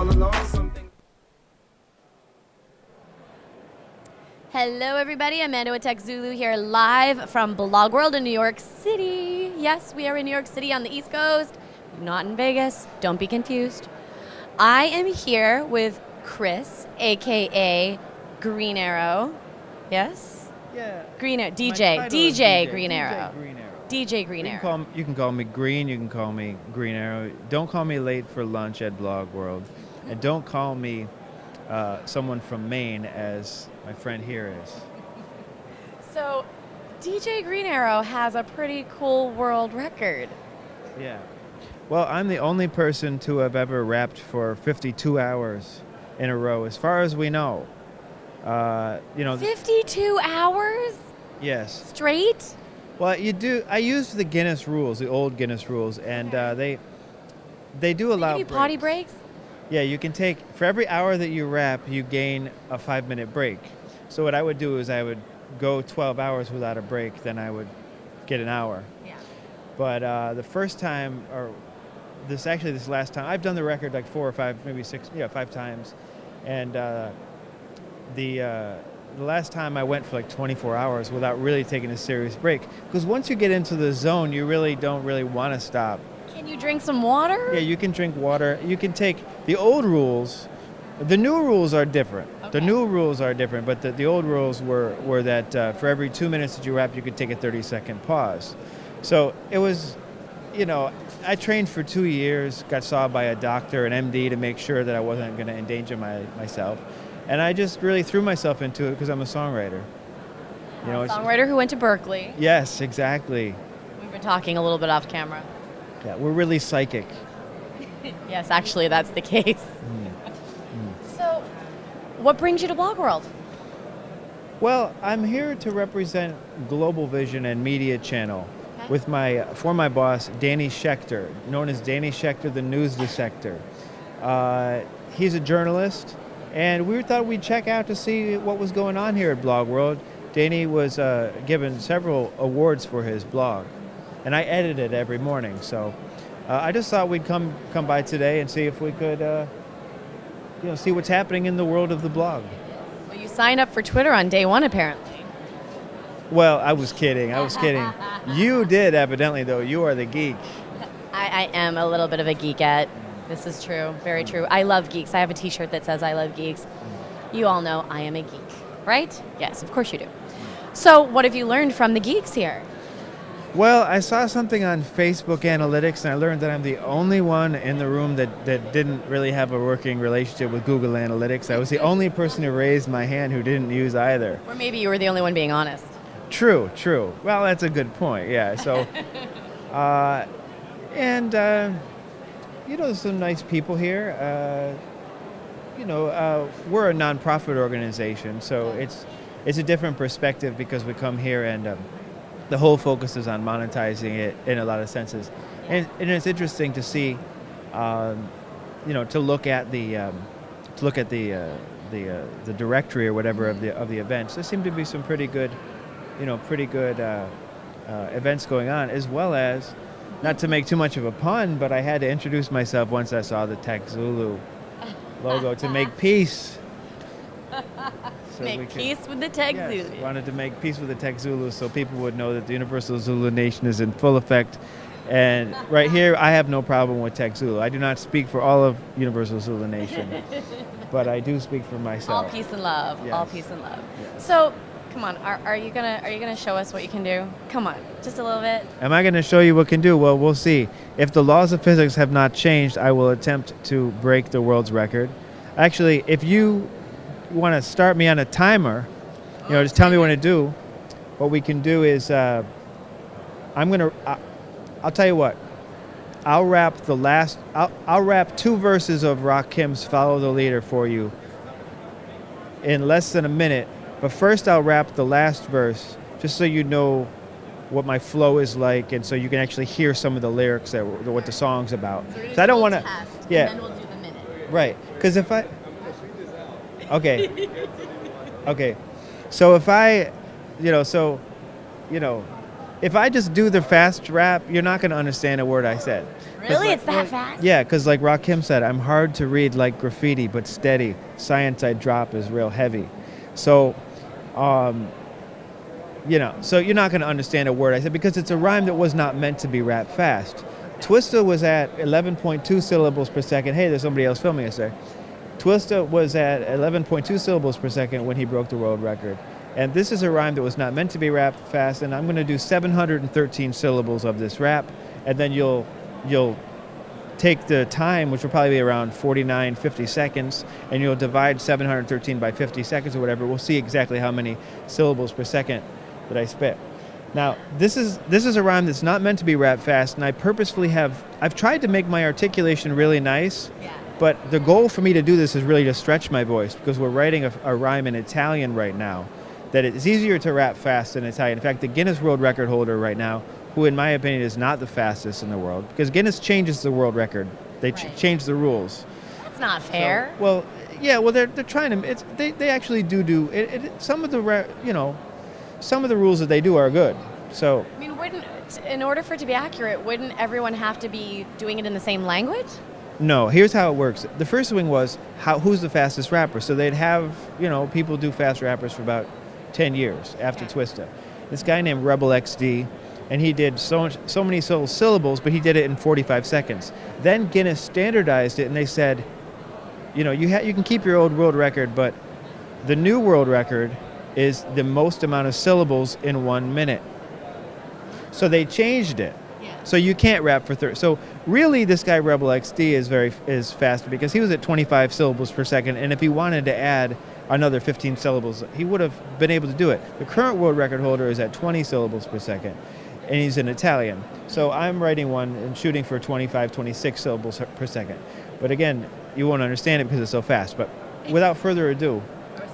all alone. Something. Hello, everybody. Amanda with Tech Zulu here, live from Blog World in New York City. Yes, we are in New York City on the East Coast, not in Vegas. Don't be confused. I am here with Chris, aka Green Arrow. Yes? Yeah. Green Arrow. My DJ. title is DJ Green Arrow. Green Arrow. DJ Green Arrow. You can call me Green. You can call me Green Arrow. Don't call me late for lunch at Blog World, and don't call me someone from Maine, as my friend here is. So, DJ Green Arrow has a pretty cool world record. Yeah. Well, I'm the only person to have ever rapped for 52 hours in a row, as far as we know. 52 hours? Yes. Straight? Well, you do. I used the Guinness rules, the old Guinness rules, and they do allow Give you potty breaks? Yeah, you can take, for every hour that you rap, you gain a 5-minute break. So what I would do is I would go 12 hours without a break, then I would get an hour. Yeah. But the first time, or this last time, I've done the record like 4 or 5, maybe 6, 5 times. And the last time I went for like 24 hours without really taking a serious break. Because once you get into the zone, you really don't really want to stop. Can you drink some water? Yeah, you can drink water. You can take the old rules. The new rules are different. Okay. The new rules are different, but the old rules were that for every 2 minutes that you rap, you could take a 30-second pause. So it was, I trained for 2 years, got saw by a doctor, an MD, to make sure that I wasn't going to endanger myself. And I just really threw myself into it because I'm a songwriter. A songwriter who went to Berkeley. Yes, exactly. We've been talking a little bit off camera. Yeah, we're really psychic. Yes, actually, that's the case. So, what brings you to Blog World? Well, I'm here to represent Global Vision and Media Channel with for my boss, Danny Schechter, known as Danny Schechter, the News Dissector. He's a journalist, and we thought we'd check out to see what was going on here at Blog World. Danny was given several awards for his blog, and I edit it every morning. So I just thought we'd come by today and see if we could, see what's happening in the world of the blog. Well, you signed up for Twitter on day one, apparently. Well, I was kidding. You did, evidently, though. You are the geek. I am a little bit of a geekette. This is true. Very true. I love geeks. I have a t-shirt that says I love geeks. You all know I am a geek, right? Yes, of course you do. So what have you learned from the geeks here? Well, I saw something on Facebook Analytics, and I learned that I'm the only one in the room that didn't really have a working relationship with Google Analytics. I was the only person who raised my hand who didn't use either. Or maybe you were the only one being honest. True. Well, that's a good point, yeah. So, there's some nice people here. We're a nonprofit organization, so it's a different perspective because we come here and the whole focus is on monetizing it in a lot of senses, and it's interesting to see, to look at the directory or whatever of the events. There seem to be some pretty good events going on, as well as, not to make too much of a pun, but I had to introduce myself once I saw the Tech Zulu logo to make peace. So make peace with the Tech Zulu. Wanted to make peace with the Tech Zulu so people would know that the Universal Zulu Nation is in full effect. And right here, I have no problem with Tech Zulu. I do not speak for all of Universal Zulu Nation, but I do speak for myself. All peace and love. Yes. All peace and love. Yes. So, come on, are you gonna show us what you can do? Come on, just a little bit. Am I going to show you what can do? Well, we'll see. If the laws of physics have not changed, I will attempt to break the world's record. Actually, if you want to start me on a timer, just tell me what to do. What we can do is, I'll tell you what. I'll rap I'll rap 2 verses of Rakim's "Follow the Leader" for you in less than a minute. But first, I'll rap the last verse, just so you know what my flow is like, and so you can actually hear some of the lyrics what the song's about. So I don't want to. Yeah. And then we'll do the minute. Right. Because if I. Okay. Okay. So if I, if I just do the fast rap, you're not going to understand a word I said. Really? It's that fast? Yeah, because like Rakim said, I'm hard to read like graffiti, but steady. Science I drop is real heavy. So, so you're not going to understand a word I said because it's a rhyme that was not meant to be rap fast. Twista was at 11.2 syllables per second. Hey, there's somebody else filming us there. Twista was at 11.2 syllables per second when he broke the world record. And this is a rhyme that was not meant to be rap fast, and I'm going to do 713 syllables of this rap, and then you'll take the time, which will probably be around 49, 50 seconds, and you'll divide 713 by 50 seconds or whatever. We'll see exactly how many syllables per second that I spit. Now, this is a rhyme that's not meant to be rap fast, and I purposefully I've tried to make my articulation really nice, but the goal for me to do this is really to stretch my voice, because we're writing a rhyme in Italian right now, that it's easier to rap fast in Italian. In fact, the Guinness World Record holder right now, who in my opinion is not the fastest in the world, because Guinness changes the world record. They change the rules. That's not fair. So, they're trying to. They actually do it. Some of the rules that they do are good. So I mean, in order for it to be accurate, wouldn't everyone have to be doing it in the same language? No, here's how it works. The first swing was who's the fastest rapper. So they'd have people do fast rappers for about 10 years after Twista. This guy named Rebel XD, and he did so many syllables, but he did it in 45 seconds. Then Guinness standardized it, and they said, you can keep your old world record, but the new world record is the most amount of syllables in 1 minute. So they changed it. So you can't rap for 30. So really, this guy Rebel XD is faster because he was at 25 syllables per second, and if he wanted to add another 15 syllables, he would have been able to do it. The current world record holder is at 20 syllables per second, and he's in Italian. So I'm writing one and shooting for 25, 26 syllables per second. But again, you won't understand it because it's so fast. But without further ado.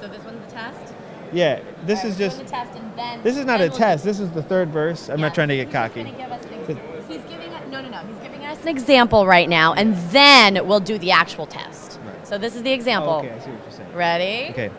So this one's the test? Yeah, this is just. Test and then, this is not a test. This is the third verse. I'm not trying to get cocky. He's giving us an example right now, and then we'll do the actual test. Right. So this is the example. Oh, okay, I see what you're saying. Ready? Okay.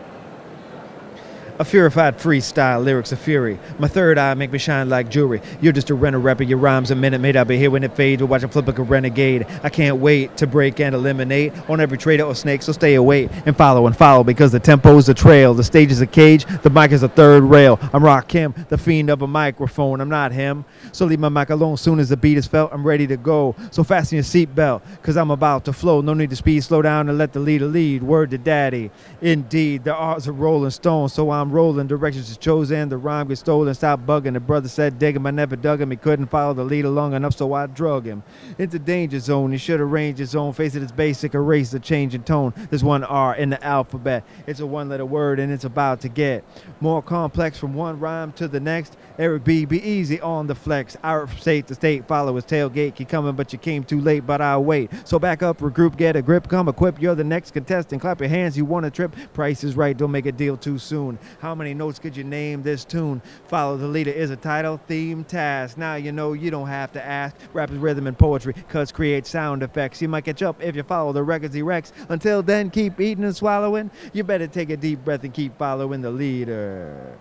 A purified freestyle, lyrics of fury. My third eye make me shine like jewelry. You're just a rental rapper, your rhymes a minute made. I'll be here when it fades, we'll watch it flip like a renegade. I can't wait to break and eliminate on every trader or snake, so stay awake and follow, because the tempo's a trail, the stage is a cage, the mic is a third rail. I'm Rakim, the fiend of a microphone, I'm not him. So leave my mic alone, soon as the beat is felt, I'm ready to go. So fasten your seatbelt, cause I'm about to flow. No need to speed, slow down and let the leader lead. Word to daddy, indeed, the odds are rolling stone, so I'm rolling, directions is chosen, the rhyme gets stolen, stop bugging. The brother said dig him, I never dug him, he couldn't follow the leader long enough, so I drug him into danger zone. He should arrange his own, face it is basic, erase the change in tone. There's one R in the alphabet, it's a one-letter word and it's about to get more complex from one rhyme to the next. Eric B, be easy on the flex. Out from state to state, follow his tailgate, keep coming but you came too late, but I'll wait. So back up, regroup, get a grip, come equipped, you're the next contestant, clap your hands, you want a trip, price is right, don't make a deal too soon. How many notes could you name this tune? Follow the leader is a title, theme, task. Now you know you don't have to ask. Rap is rhythm and poetry, cuz create sound effects. You might catch up if you follow the records he wrecks. Until then, keep eating and swallowing. You better take a deep breath and keep following the leader.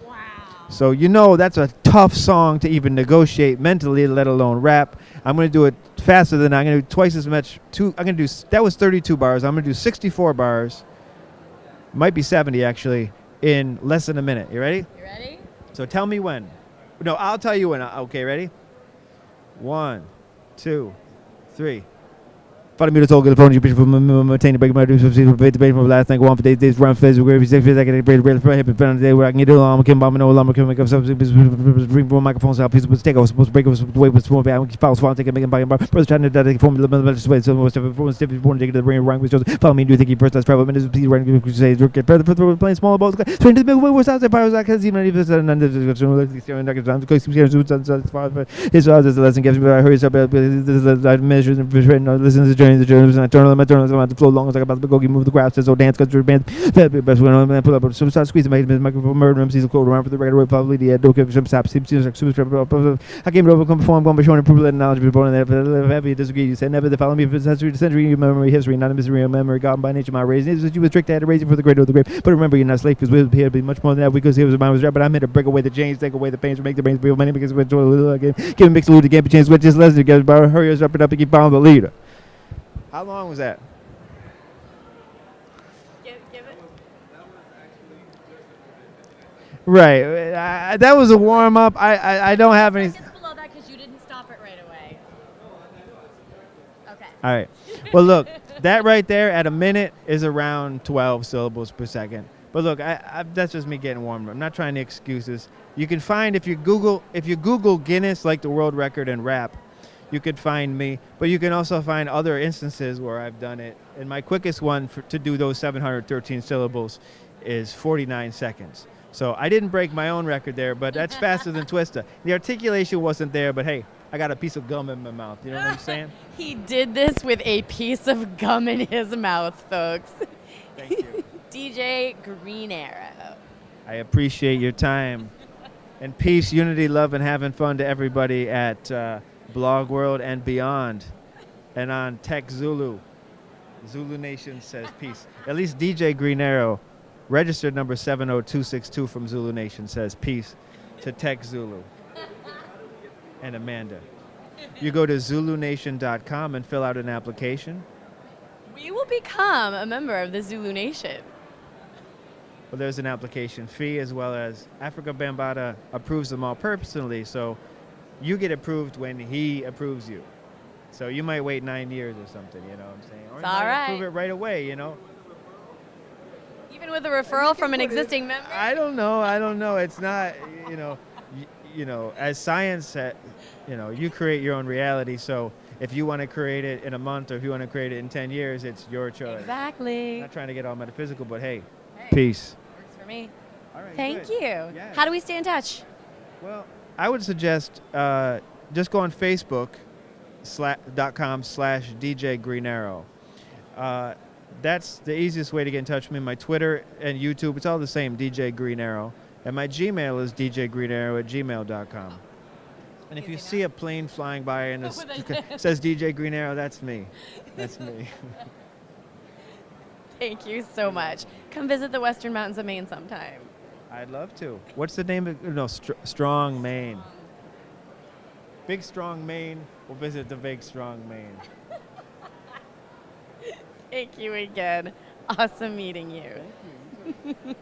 Wow. So that's a tough song to even negotiate mentally, let alone rap. I'm going to do it faster than I'm going to do twice as much. That was 32 bars. I'm going to do 64 bars. Might be 70 actually, in less than a minute. You ready? You ready? So tell me when. No, I'll tell you when. Okay, ready? 1, 2, 3. Follow me to talk on the phone. You from attain to break my dues. Debate my last thing. Go on for days. Run for days. Gravy. 6 days. I get a great for hip and day where I can get it all. I'm Kim Bomb. No lumber. Can make up something. Bring more microphones out. Pieces was take. I was supposed to break. I was supposed to wait. Was small. I follow. Swallow. Take it. Make it. Buy. Brother trying to take form. The way. So most of it. Form. Stiff. Born. Take it. The brain. Rank. Was just follow me. Do you think you first? Let's travel. Minutes. Please. Run. Say. Get further. Further. Playing small balls. Train to the middle. Where's out there? Powers. I can't even. His odds. The lesson gives me. I hurry up. Measures and listen to the journey. journey, the journey is eternal, my eternal, I'm to flow long as I about to go, move the grass, so dance, cut your band, that be best when I pull up, so start squeezing my microphone, murder, MCs, cold around for the record, probably the don't give some stop, seems like super, I came to overcome, perform, going by showing, improve, let knowledge be born, and if heavy disagree, you said never to follow me for century to century, memory, history, not a mystery, memory, God by nature, my raising, is that you was tricked, I had to raise you for the great of the great, but remember, you're not slave, because we'll be here to be much more than that, because he was a mind was right, but I'm here to break away the chains, take away the pains, make the brains feel money, because we're doing a little again, give him mixed loot again, but change, which is less, together, but hurry us up and keep following the leader. How long was that? Give it. Right. That was a warm up. I don't have any. Seconds below that because you didn't stop it right away. Okay. All right. Well, look, that right there at a minute is around 12 syllables per second. But look, that's just me getting warmed up. I'm not trying to excuses. You can find if you Google Guinness, like the world record in rap, you could find me. But you can also find other instances where I've done it. And my quickest one to do those 713 syllables is 49 seconds. So I didn't break my own record there, but that's faster than Twista. The articulation wasn't there, but hey, I got a piece of gum in my mouth. You know what I'm saying? He did this with a piece of gum in his mouth, folks. Thank you. DJ Green Arrow. I appreciate your time. And peace, unity, love, and having fun to everybody at Blog World and beyond. And on Tech Zulu. Zulu Nation says peace. At least DJ Green Arrow, registered number 70262 from Zulu Nation, says peace to Tech Zulu. And Amanda. You go to ZuluNation.com and fill out an application. We will become a member of the Zulu Nation. Well, there's an application fee, as well as Africa Bambaataa approves them all personally, so you get approved when he approves you. So you might wait 9 years or something, you know what I'm saying? Or It's you might all right. approve it right away, you know? Even with a referral from an existing member? I don't know. It's not, you know, as science, you create your own reality, so if you want to create it in a month or if you want to create it in 10 years, it's your choice. Exactly. I'm not trying to get all metaphysical, but hey, peace. Works for me. All right, Thank good. you. Yeah. How do we stay in touch? Well, I would suggest just go on Facebook.com/DJ Green Arrow. That's the easiest way to get in touch with me. My Twitter and YouTube, it's all the same, DJ Green Arrow. And my Gmail is djgreenarrow@gmail.com. And if you see a plane flying by and it says DJ Green Arrow, that's me. That's me. Thank you so much. Come visit the Western Mountains of Maine sometime. I'd love to. What's the name of no, Strong Maine. Big Strong Maine. We'll visit the Big Strong Maine. Thank you again. Awesome meeting you. Thank you.